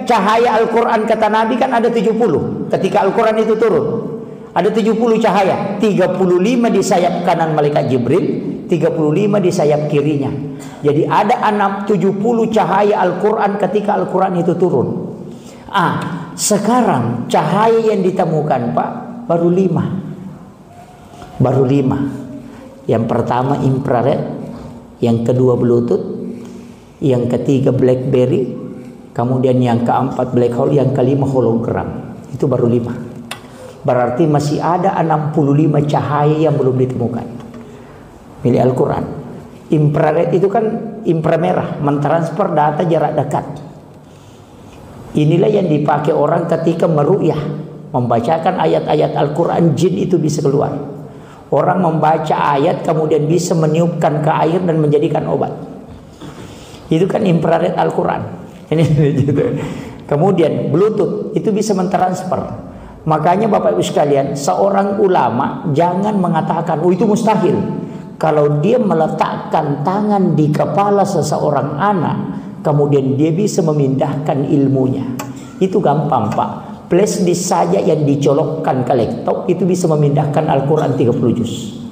cahaya Al-Quran kata Nabi kan ada 70 ketika Al-Quran itu turun. Ada 70 cahaya, 35 di sayap kanan malaikat Jibril, 35 di sayap kirinya. Jadi ada 70 cahaya Al-Quran ketika Al-Quran itu turun. Sekarang cahaya yang ditemukan Pak baru 5. Baru 5. Yang pertama infrared, yang kedua Bluetooth, yang ketiga BlackBerry, kemudian yang keempat black hole, yang kelima hologram. Itu baru 5. Berarti masih ada 65 cahaya yang belum ditemukan milik Al-Quran. Infrared itu kan inframerah, mentransfer data jarak dekat. Inilah yang dipakai orang ketika meru'yah, membacakan ayat-ayat Al-Quran, jin itu bisa keluar. Orang membaca ayat kemudian bisa meniupkan ke air dan menjadikan obat. Itu kan infrared Al-Quran. Ini gitu. Kemudian Bluetooth itu bisa mentransfer. Makanya Bapak Ibu sekalian, seorang ulama jangan mengatakan, oh itu mustahil. Kalau dia meletakkan tangan di kepala seseorang anak, kemudian dia bisa memindahkan ilmunya. Itu gampang Pak. Flash disk saja yang dicolokkan ke laptop itu bisa memindahkan Al-Quran 30 juz.